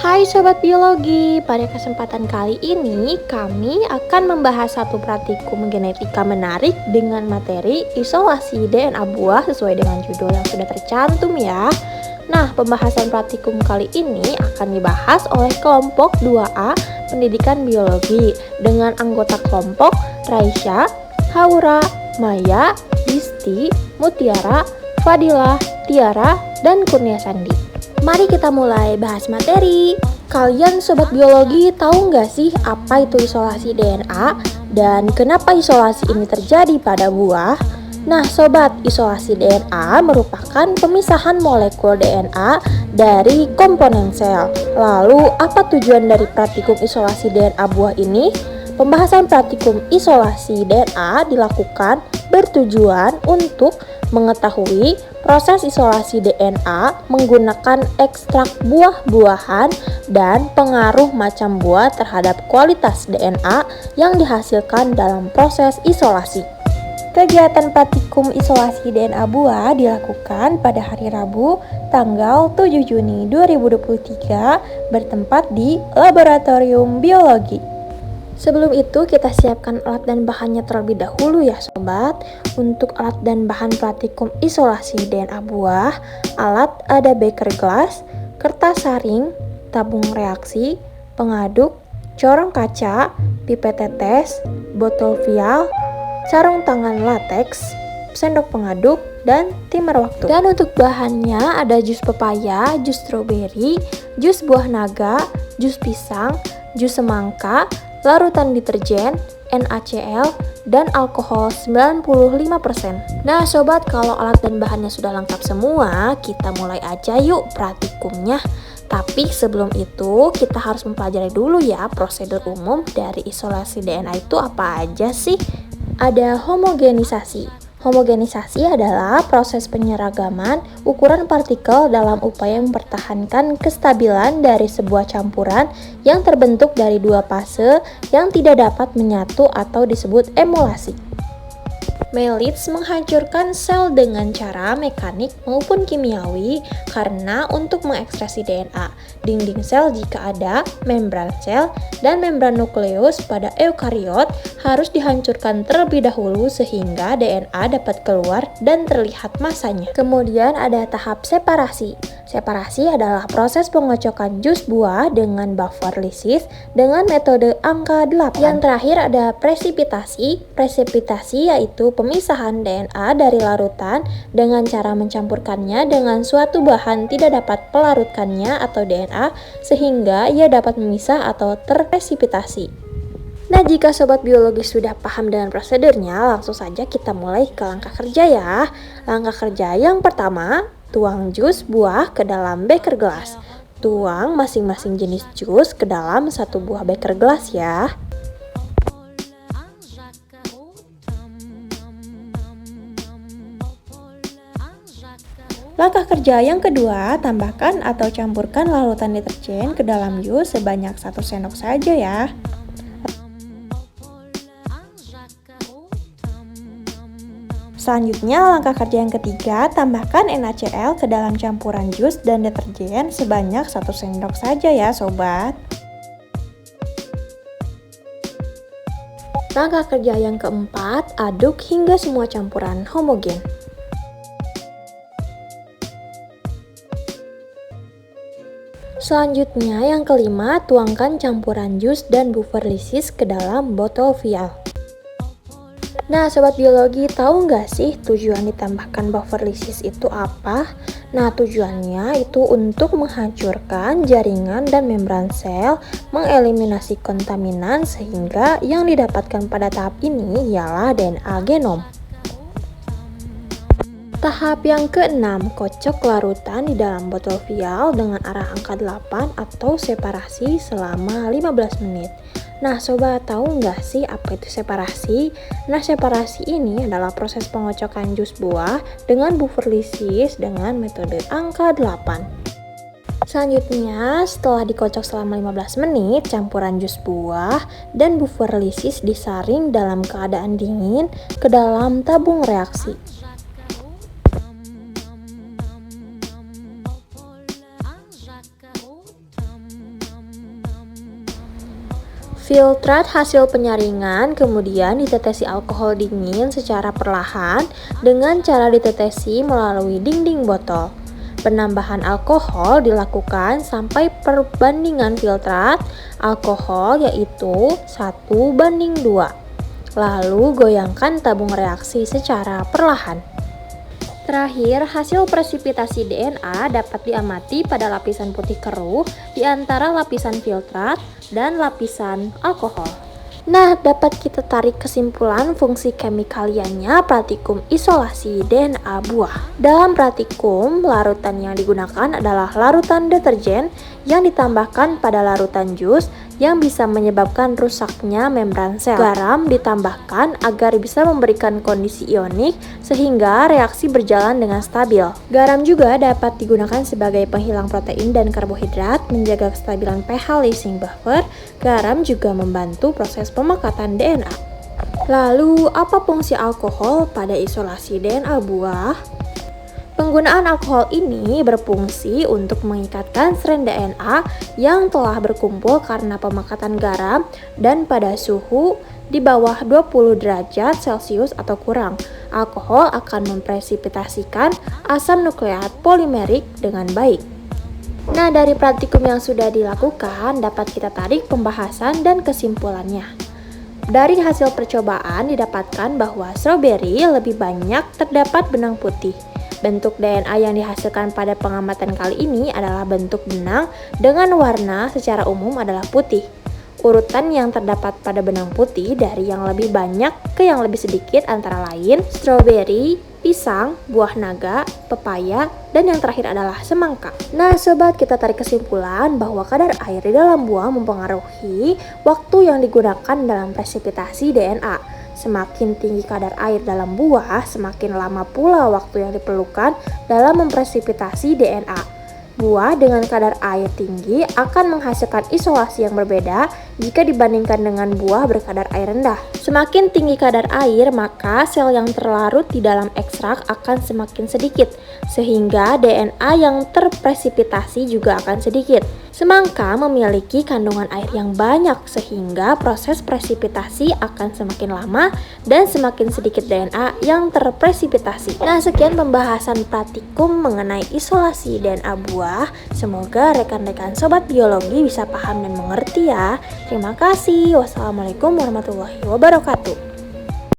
Hai Sobat Biologi, pada kesempatan kali ini kami akan membahas satu praktikum genetika menarik dengan materi isolasi DNA buah sesuai dengan judul yang sudah tercantum ya. Nah, pembahasan praktikum kali ini akan dibahas oleh kelompok 2A Pendidikan Biologi dengan anggota kelompok Raisya, Haura, Maya, Disti, Mutiara, Fadilah, Tiara, dan Kurnia Sandi. Mari kita mulai bahas materi. Kalian Sobat Biologi tahu nggak sih apa itu isolasi DNA dan kenapa isolasi ini terjadi pada buah? Nah Sobat, isolasi DNA merupakan pemisahan molekul DNA dari komponen sel. Lalu apa tujuan dari praktikum isolasi DNA buah ini? Pembahasan praktikum isolasi DNA dilakukan bertujuan untuk mengetahui proses isolasi DNA menggunakan ekstrak buah-buahan dan pengaruh macam buah terhadap kualitas DNA yang dihasilkan dalam proses isolasi. Kegiatan praktikum isolasi DNA buah dilakukan pada hari Rabu tanggal 7 Juni 2023 bertempat di Laboratorium Biologi. Sebelum itu kita siapkan alat dan bahannya terlebih dahulu ya Sobat. Untuk alat dan bahan praktikum isolasi DNA buah, alat ada beker gelas, kertas saring, tabung reaksi, pengaduk, corong kaca, pipet tetes, botol vial, sarung tangan lateks, sendok pengaduk, dan timer waktu. Dan untuk bahannya ada jus pepaya, jus stroberi, jus buah naga, jus pisang, jus semangka, larutan deterjen, NaCl, dan alkohol 95%. Nah Sobat, kalau alat dan bahannya sudah lengkap semua, kita mulai aja yuk praktikumnya. Tapi sebelum itu, kita harus mempelajari dulu ya prosedur umum dari isolasi DNA itu apa aja sih? Ada homogenisasi. Homogenisasi adalah proses penyeragaman ukuran partikel dalam upaya mempertahankan kestabilan dari sebuah campuran yang terbentuk dari dua fase yang tidak dapat menyatu atau disebut emulasi. Melitz menghancurkan sel dengan cara mekanik maupun kimiawi karena untuk mengekstrasi DNA, dinding sel jika ada, membran sel, dan membran nukleus pada eukariot harus dihancurkan terlebih dahulu sehingga DNA dapat keluar dan terlihat masanya. Kemudian ada tahap separasi. Separasi adalah proses pengocokan jus buah dengan buffer lysis dengan metode angka 8. Yang terakhir ada presipitasi. Presipitasi yaitu pemisahan DNA dari larutan dengan cara mencampurkannya dengan suatu bahan tidak dapat pelarutkannya atau DNA sehingga ia dapat memisah atau terpresipitasi. Nah, jika Sobat Biologi sudah paham dengan prosedurnya, langsung saja kita mulai ke langkah kerja ya. Langkah kerja yang pertama, tuang jus buah ke dalam beker gelas. Tuang masing-masing jenis jus ke dalam satu buah beker gelas ya. Langkah kerja yang kedua, tambahkan atau campurkan larutan deterjen ke dalam jus sebanyak 1 sendok saja ya. Selanjutnya, langkah kerja yang ketiga, tambahkan NaCl ke dalam campuran jus dan deterjen sebanyak 1 sendok saja ya Sobat. Langkah kerja yang keempat, aduk hingga semua campuran homogen. Selanjutnya, yang kelima, tuangkan campuran jus dan buffer lysis ke dalam botol vial. Nah Sobat Biologi, tahu nggak sih tujuan ditambahkan buffer lysis itu apa? Nah tujuannya itu untuk menghancurkan jaringan dan membran sel, mengeliminasi kontaminan sehingga yang didapatkan pada tahap ini ialah DNA genom. Tahap yang keenam, kocok larutan di dalam botol vial dengan arah angka 8 atau separasi selama 15 menit. Nah Sobat, tahu nggak sih apa itu separasi? Nah separasi ini adalah proses pengocokan jus buah dengan buffer lysis dengan metode angka 8. Selanjutnya, setelah dikocok selama 15 menit, campuran jus buah dan buffer lysis disaring dalam keadaan dingin ke dalam tabung reaksi. Filtrat hasil penyaringan kemudian ditetesi alkohol dingin secara perlahan dengan cara ditetesi melalui dinding botol. Penambahan alkohol dilakukan sampai perbandingan filtrat alkohol yaitu 1:2. Lalu goyangkan tabung reaksi secara perlahan. Terakhir, hasil presipitasi DNA dapat diamati pada lapisan putih keruh di antara lapisan filtrat dan lapisan alkohol. Nah, dapat kita tarik kesimpulan fungsi kimikaliannya praktikum isolasi DNA buah. Dalam praktikum, larutan yang digunakan adalah larutan deterjen yang ditambahkan pada larutan jus yang bisa menyebabkan rusaknya membran sel. Garam ditambahkan agar bisa memberikan kondisi ionik sehingga reaksi berjalan dengan stabil. Garam juga dapat digunakan sebagai penghilang protein dan karbohidrat, menjaga kestabilan pH lysing buffer. Garam juga membantu proses pemakatan DNA. Lalu, apa fungsi alkohol pada isolasi DNA buah? Penggunaan alkohol ini berfungsi untuk mengikatkan strand DNA yang telah berkumpul karena pemakatan garam dan pada suhu di bawah 20 derajat Celcius atau kurang. Alkohol akan mempresipitasikan asam nukleat polimerik dengan baik. Nah, dari praktikum yang sudah dilakukan dapat kita tarik pembahasan dan kesimpulannya. Dari hasil percobaan didapatkan bahwa stroberi lebih banyak terdapat benang putih. Bentuk DNA yang dihasilkan pada pengamatan kali ini adalah bentuk benang dengan warna secara umum adalah putih. Urutan yang terdapat pada benang putih dari yang lebih banyak ke yang lebih sedikit antara lain stroberi, pisang, buah naga, pepaya, dan yang terakhir adalah semangka. Nah sobat, kita tarik kesimpulan bahwa kadar air di dalam buah mempengaruhi waktu yang digunakan dalam presipitasi DNA. Semakin tinggi kadar air dalam buah, semakin lama pula waktu yang diperlukan dalam mempresipitasi DNA. Buah dengan kadar air tinggi akan menghasilkan isolasi yang berbeda jika dibandingkan dengan buah berkadar air rendah. Semakin tinggi kadar air, maka sel yang terlarut di dalam ekstrak akan semakin sedikit, sehingga DNA yang terpresipitasi juga akan sedikit. Semangka memiliki kandungan air yang banyak, sehingga proses presipitasi akan semakin lama dan semakin sedikit DNA yang terpresipitasi. Nah, sekian pembahasan praktikum mengenai isolasi DNA buah. Semoga rekan-rekan sobat biologi bisa paham dan mengerti ya. Terima kasih. Wassalamualaikum warahmatullahi wabarakatuh.